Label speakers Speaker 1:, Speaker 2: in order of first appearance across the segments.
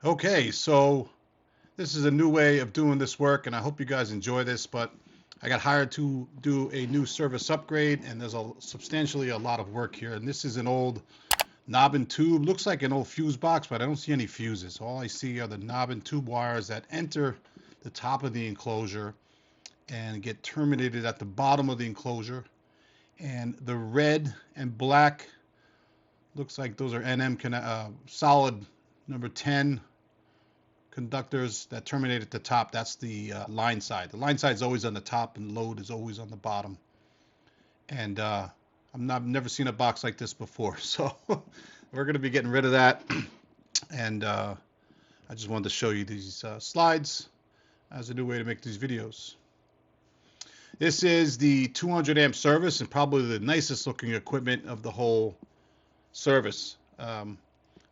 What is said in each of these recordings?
Speaker 1: Okay, so this is a new way of doing this work, and I hope you guys enjoy this, but I got hired to do a new service upgrade, and there's substantially a lot of work here. And this is an old knob and tube. Looks like an old fuse box, but I don't see any fuses. All I see are the knob and tube wires that enter the top of the enclosure and get terminated at the bottom of the enclosure. And the red and black looks like those are solid number 10 conductors that terminate at the top. That's the line side. The line side is always on the top and load is always on the bottom. And I've never seen a box like this before. So we're going to be getting rid of that. And I just wanted to show you these slides as a new way to make these videos. This is the 200 amp service and probably the nicest looking equipment of the whole service.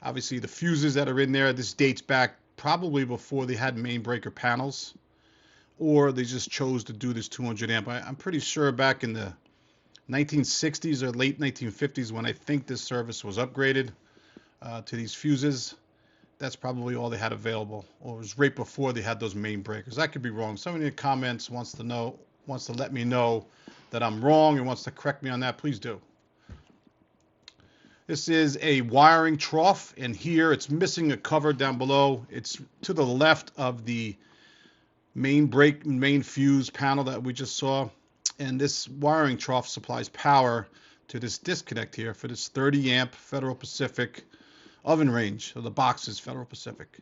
Speaker 1: Obviously the fuses that are in there, this dates back probably before they had main breaker panels, or they just chose to do this 200 amp. I'm pretty sure back in the 1960s or late 1950s when I think this service was upgraded to these fuses. That's probably all they had available, or it was right before they had those main breakers. I could be wrong. Somebody in the comments wants to let me know that I'm wrong and wants to correct me on that, please do. This is a wiring trough, and here it's missing a cover down below. It's to the left of the main fuse panel that we just saw. And this wiring trough supplies power to this disconnect here for this 30 amp Federal Pacific oven range. So the box is Federal Pacific.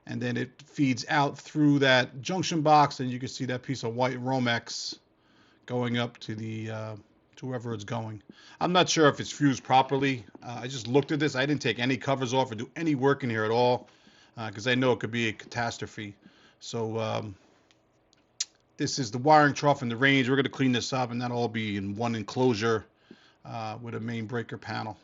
Speaker 1: And then it feeds out through that junction box, and you can see that piece of white Romex going up to the to wherever it's going. I'm not sure if it's fused properly. I just looked at this. I didn't take any covers off or do any work in here at all because I know it could be a catastrophe. So this is the wiring trough and the range. We're going to clean this up, and that'll all be in one enclosure with a main breaker panel.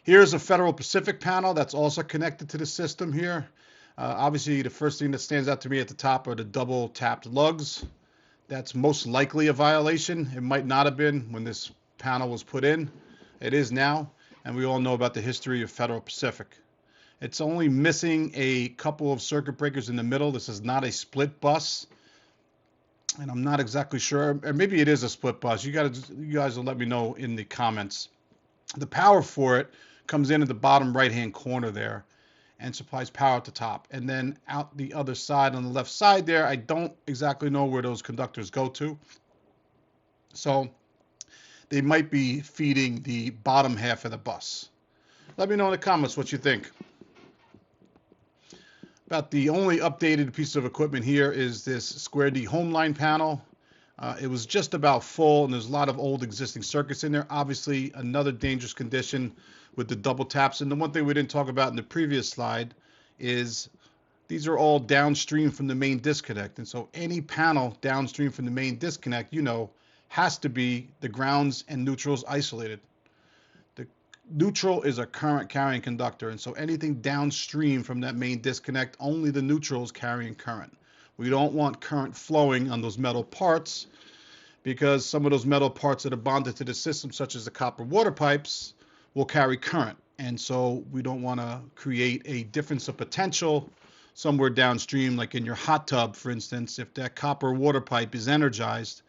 Speaker 1: Here's a Federal Pacific panel that's also connected to the system here. Obviously, the first thing that stands out to me at the top are the double tapped lugs. That's most likely a violation. It might not have been when this panel was put in. It is now, and we all know about the history of Federal Pacific. It's only missing a couple of circuit breakers in the middle. This is not a split bus, and I'm not exactly sure. Or maybe it is a split bus. You guys will let me know in the comments. The power for it comes in at the bottom right-hand corner there and supplies power at the top. And then out the other side on the left side there, I don't exactly know where those conductors go to. So they might be feeding the bottom half of the bus. Let me know in the comments what you think. About the only updated piece of equipment here is this Square D home line panel. It was just about full, and there's a lot of old existing circuits in there. Obviously, another dangerous condition with the double taps. And the one thing we didn't talk about in the previous slide is these are all downstream from the main disconnect. And so any panel downstream from the main disconnect, has to be the grounds and neutrals isolated. The neutral is a current carrying conductor. And so anything downstream from that main disconnect, only the neutral is carrying current. We don't want current flowing on those metal parts because some of those metal parts that are bonded to the system, such as the copper water pipes, will carry current. And so we don't want to create a difference of potential somewhere downstream, like in your hot tub, for instance. If that copper water pipe is energized,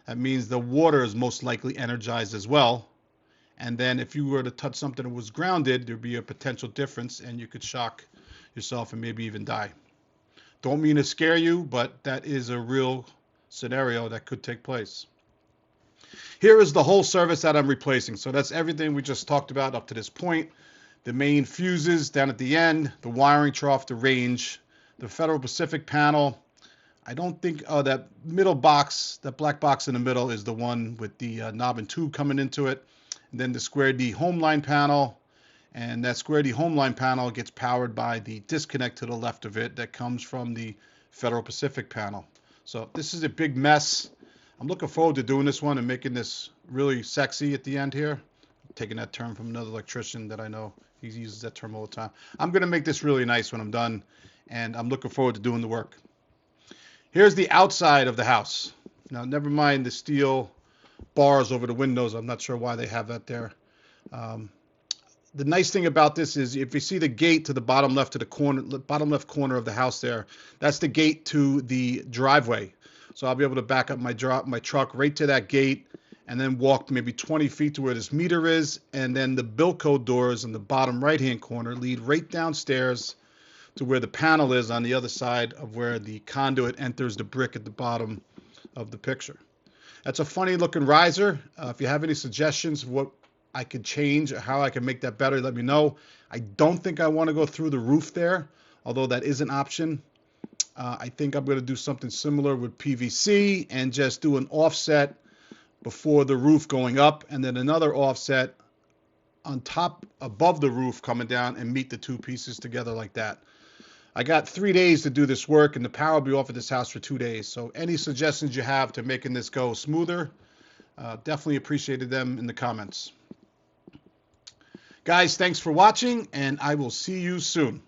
Speaker 1: that means the water is most likely energized as well. And then if you were to touch something that was grounded, there'd be a potential difference and you could shock yourself and maybe even die. Don't mean to scare you, but that is a real scenario that could take place. Here is the whole service that I'm replacing. So that's everything we just talked about up to this point. The main fuses down at the end, the wiring trough, the range, the Federal Pacific panel. I don't think that middle box, that black box in the middle is the one with the knob and tube coming into it. And then the Square D home line panel. And that Square D home line panel gets powered by the disconnect to the left of it that comes from the Federal Pacific panel. So this is a big mess. I'm looking forward to doing this one and making this really sexy at the end here. I'm taking that term from another electrician that I know. He uses that term all the time. I'm going to make this really nice when I'm done, and I'm looking forward to doing the work. Here's the outside of the house. Now, never mind the steel bars over the windows. I'm not sure why they have that there. The nice thing about this is if you see the gate to the bottom left bottom left corner of the house there, that's the gate to the driveway. So I'll be able to back up my truck right to that gate and then walk maybe 20 feet to where this meter is. And then the Bilco doors in the bottom right-hand corner lead right downstairs to where the panel is on the other side of where the conduit enters the brick at the bottom of the picture. That's a funny looking riser. If you have any suggestions of what I could change or how I can make that better, let me know. I don't think I want to go through the roof there, although that is an option. I think I'm going to do something similar with PVC and just do an offset before the roof going up and then another offset on top above the roof coming down and meet the two pieces together like that. I got 3 days to do this work, and the power will be off at this house for 2 days. So any suggestions you have to making this go smoother, definitely appreciated them in the comments. Guys, thanks for watching, and I will see you soon.